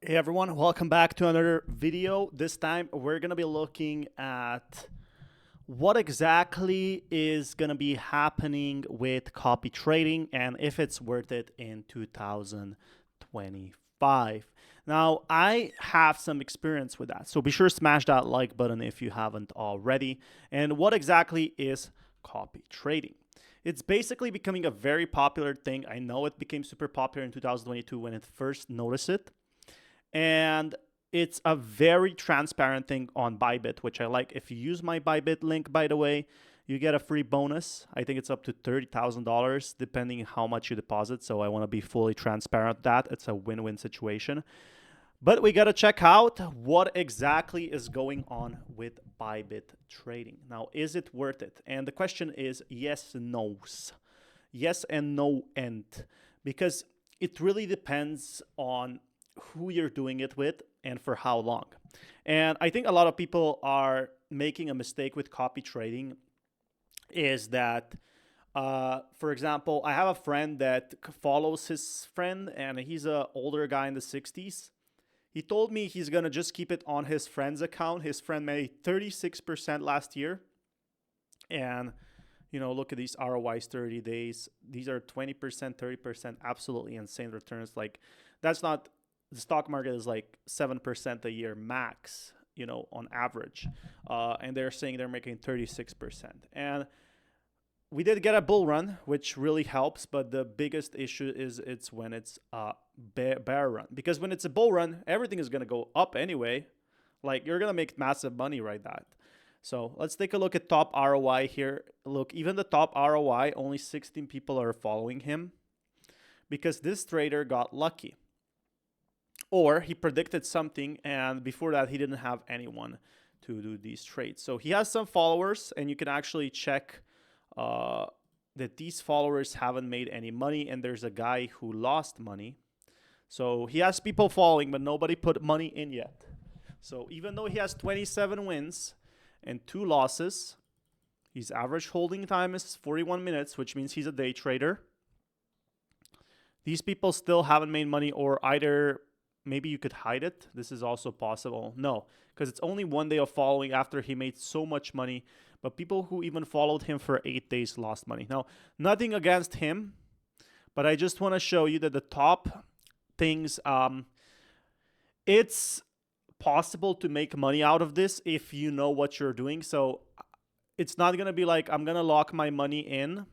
Hey everyone, welcome back to another video. This time we're going to be looking at what exactly is going to be happening with copy trading and if it's worth it in 2025. Now, I have some experience with that, so be sure to smash that like button if you haven't already. And what exactly is copy trading? It's basically becoming a very popular thing. I know it became super popular in 2022 when it first noticed it. And it's a very transparent thing on Bybit, which I like. If you use my Bybit link, by the way, you get a free bonus. I think it's up to $30,000 depending how much you deposit. So I want to be fully transparent with that. It's a win-win situation. But we got to check out what exactly is going on with Bybit trading. Now, is it worth it? And the question is yes, no's. Yes and no and. Because it really depends on who you're doing it with and for how long. And I think a lot of people are making a mistake with copy trading is that, for example, I have a friend that follows his friend and he's an older guy in the 60s. He told me he's going to just keep it on his friend's account. His friend made 36% last year. And, you know, look at these ROIs 30 days. These are 20%, 30%, absolutely insane returns. Like, that's not, the stock market is like 7% a year max, you know, on average. And they're saying they're making 36%. And we did get a bull run, which really helps. But the biggest issue is it's when it's a bear run. Because when it's a bull run, everything is going to go up anyway. Like, you're going to make massive money right that. So let's take a look at top ROI here. Look, even the top ROI, only 16 people are following him because this trader got lucky. Or he predicted something, and before that, he didn't have anyone to do these trades. So he has some followers, and you can actually check that these followers haven't made any money, and there's a guy who lost money. So he has people following, but nobody put money in yet. So even though he has 27 wins and 2 losses, his average holding time is 41 minutes, which means he's a day trader. These people still haven't made money, or either maybe you could hide it. This is also possible. No, because it's only 1 day of following after he made so much money. But people who even followed him for 8 days lost money. Now, nothing against him, but I just want to show you that the top things, it's possible to make money out of this if you know what you're doing. So it's not going to be like I'm going to lock my money in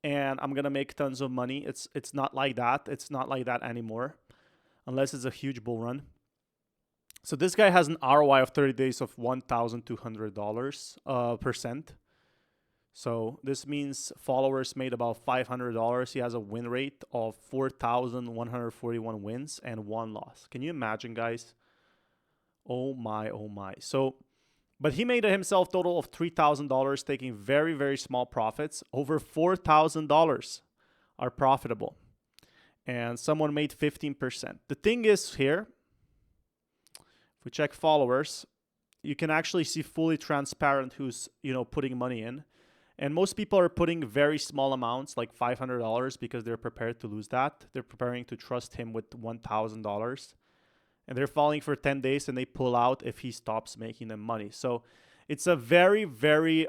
and I'm going to make tons of money. It's not like that. It's not like that anymore, unless it's a huge bull run. So this guy has an ROI of 30 days of $1,200 percent. So this means followers made about $500. He has a win rate of 4,141 wins and 1 loss. Can you imagine, guys? Oh my, oh my. So, but he made himself total of $3,000, taking very, very small profits. Over $4,000 are profitable. And someone made 15%. The thing is here, if we check followers, you can actually see fully transparent who's, you know, putting money in. And most people are putting very small amounts, like $500, because they're prepared to lose that. They're preparing to trust him with $1,000. And they're following for 10 days and they pull out if he stops making them money. So it's a very, very,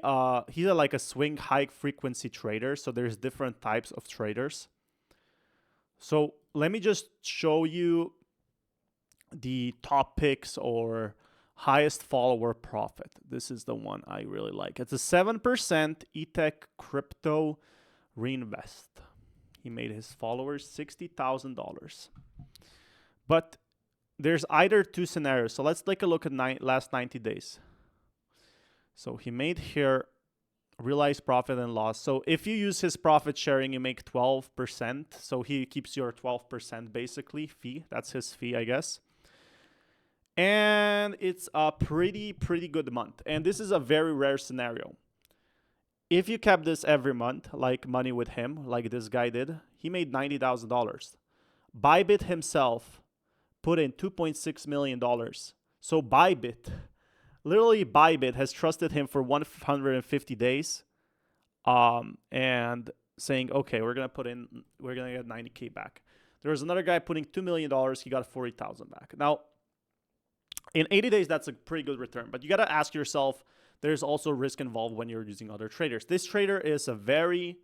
he's like a swing high frequency trader. So there's different types of traders. So let me just show you the top picks or highest follower profit. This is the one I really like. It's a 7% eTech crypto reinvest. He made his followers $60,000. But there's either 2 scenarios. So let's take a look at last 90 days. So he made here realized profit and loss. So if you use his profit sharing, you make 12%. So he keeps your 12% basically fee. That's his fee, I guess. And it's a pretty good month. And this is a very rare scenario. If you kept this every month, like money with him, like this guy did, he made $90,000. Bybit himself put in $2.6 million. So Bybit, literally Bybit has trusted him for 150 days and saying, okay, we're going to get 90K back. There was another guy putting $2 million. He got 40,000 back. Now, in 80 days, that's a pretty good return. But you got to ask yourself, there's also risk involved when you're using other traders. This trader is a very,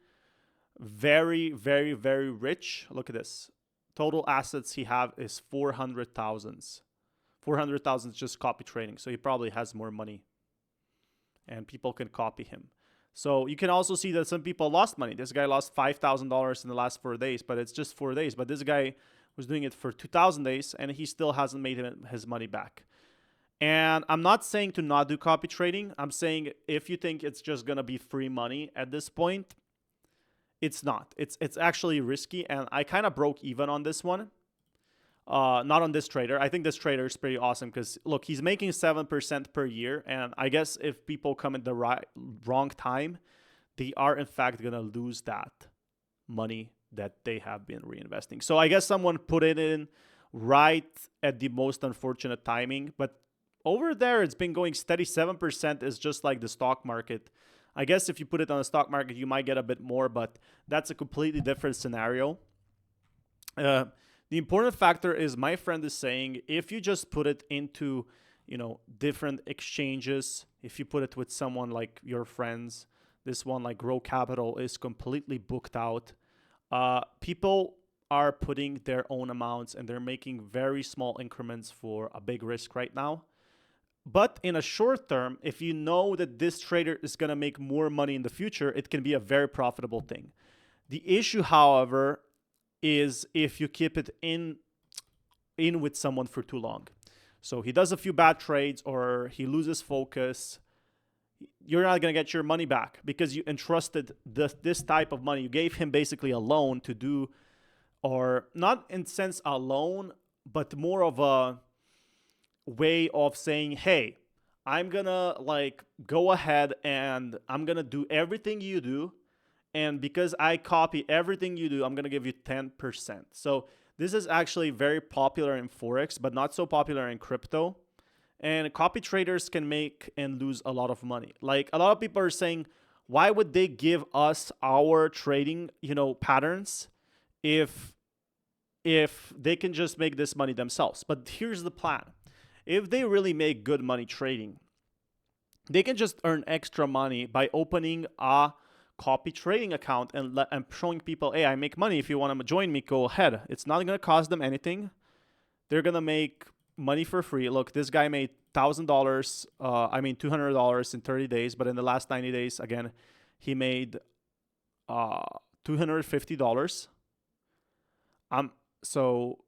very, very, very rich. Look at this. Total assets he have is 400,000. 400,000 is just copy trading. So he probably has more money. And people can copy him. So you can also see that some people lost money. This guy lost $5,000 in the last 4 days, but it's just 4 days. But this guy was doing it for 2,000 days, and he still hasn't made his money back. And I'm not saying to not do copy trading. I'm saying if you think it's just going to be free money at this point, it's not. It's actually risky, and I kind of broke even on this one. Not on this trader. I think this trader is pretty awesome because, look, he's making 7% per year. And I guess if people come at the wrong time, they are, in fact, going to lose that money that they have been reinvesting. So I guess someone put it in right at the most unfortunate timing. But over there, it's been going steady. 7% is just like the stock market. I guess if you put it on the stock market, you might get a bit more, but that's a completely different scenario. The important factor is, my friend is saying, if you just put it into, different exchanges, if you put it with someone like your friends, this one like Grow Capital is completely booked out. People are putting their own amounts and they're making very small increments for a big risk right now. But in a short term, if you know that this trader is going to make more money in the future, it can be a very profitable thing. The issue, however, is if you keep it in with someone for too long. So he does a few bad trades or he loses focus. You're not going to get your money back because you entrusted this type of money. You gave him basically a loan to do, or not in sense a loan, but more of a way of saying, hey, I'm going to go ahead and I'm going to do everything you do. And because I copy everything you do, I'm going to give you 10%. So this is actually very popular in Forex, but not so popular in crypto. And copy traders can make and lose a lot of money. Like, a lot of people are saying, why would they give us our trading, patterns if they can just make this money themselves? But here's the plan. If they really make good money trading, they can just earn extra money by opening a copy trading account and showing people, hey, I make money. If you want to join me, go ahead. It's not going to cost them anything. They're going to make money for free. Look, this guy made $200 in 30 days, but in the last 90 days, again, he made $250. So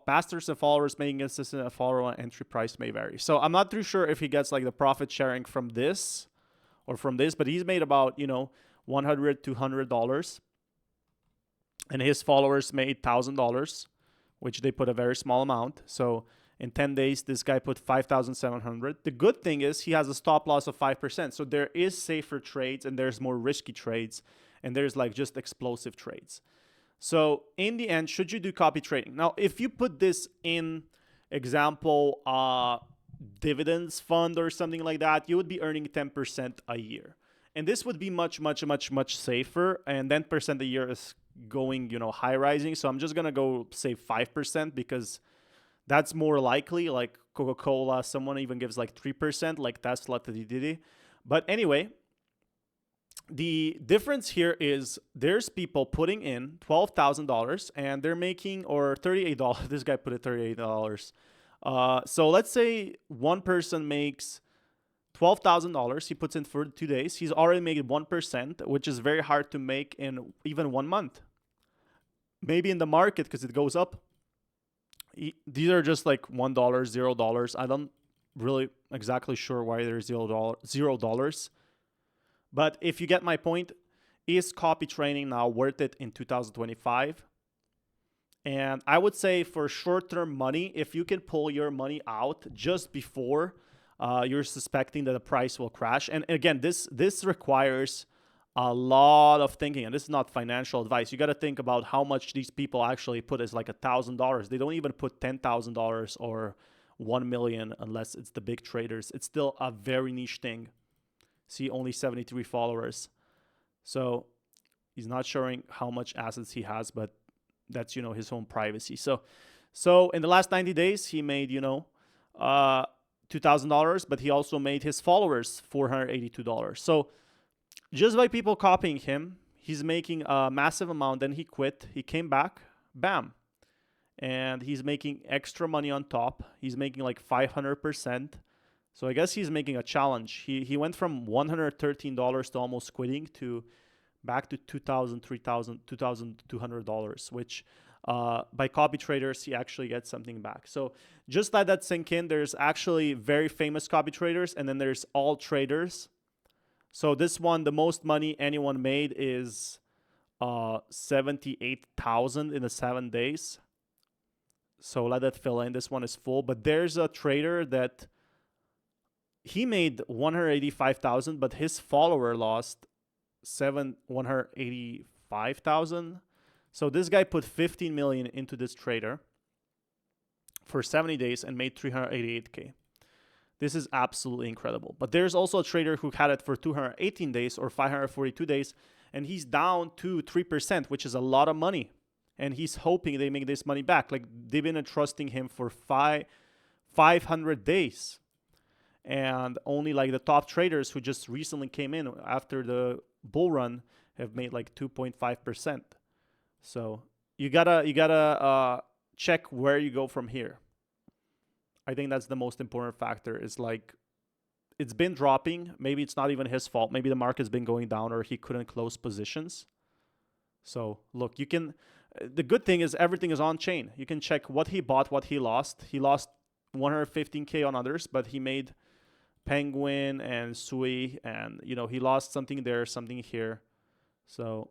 masters and followers making consistent, a follower entry price may vary. So I'm not too sure if he gets the profit sharing from this or from this, but he's made about, $100, $200. And his followers made $1,000, which they put a very small amount. So in 10 days, this guy put 5,700. The good thing is he has a stop loss of 5%. So there is safer trades and there's more risky trades. And there's just explosive trades. So in the end, should you do copy trading? Now, if you put this in example, dividends fund or something like that, you would be earning 10% a year. And this would be much, much, much, much safer. And 10% a year is going, high rising. So I'm just going to go say 5% because that's more likely. Like Coca-Cola, someone even gives 3%, like Tesla, Didi. But anyway, the difference here is there's people putting in $12,000 and they're making, or $38. This guy put it $38. So let's say one person makes $12,000. He puts in for 2 days. He's already made 1%, which is very hard to make in even 1 month. Maybe in the market, because it goes up, these are just $1, $0. I don't really exactly sure why there's $0. But if you get my point, is copy trading now worth it in 2025? And I would say for short-term money, if you can pull your money out just before you're suspecting that the price will crash. And again, this requires a lot of thinking. And this is not financial advice. You got to think about how much these people actually put as $1,000. They don't even put $10,000 or 1 million unless it's the big traders. It's still a very niche thing. See, only 73 followers. So he's not showing how much assets he has, but that's his own privacy. So in the last 90 days he made $2,000, but he also made his followers $482. So just by people copying him, he's making a massive amount. Then he quit, he came back, bam, and he's making extra money on top. He's making like 500%. So I guess he's making a challenge. He went from $113 to almost quitting to back to $2,000, $3,000, $2,200, which by copy traders, he actually gets something back. So just let that sink in. There's actually very famous copy traders, and then there's all traders. So this one, the most money anyone made is 78,000 in the 7 days. So let that fill in. This one is full, but there's a trader that he made 185,000, but his follower lost 185,000. So this guy put 15 million into this trader for 70 days and made 388K. This is absolutely incredible. But there's also a trader who had it for 218 days or 542 days, and he's down to 3%, which is a lot of money. And he's hoping they make this money back. Like, they've been entrusting him for 500 days. And only like the top traders who just recently came in after the bull run have made like 2.5%. So you gotta check where you go from here. I think that's the most important factor. Is like, it's been dropping. Maybe it's not even his fault. Maybe the market's been going down, or he couldn't close positions. So look, you can. The good thing is everything is on chain. You can check what he bought, what he lost. He lost 115K on others, but he made Penguin and Sui, and he lost something there, something here. So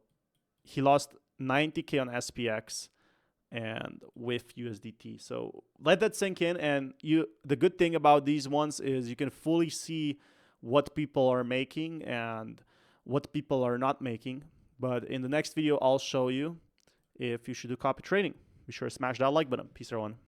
he lost 90K on SPX and with USDT. So let that sink in. And the good thing about these ones is you can fully see what people are making and what people are not making. But in the next video, I'll show you if you should do copy trading. Be sure to smash that like button. Peace, everyone.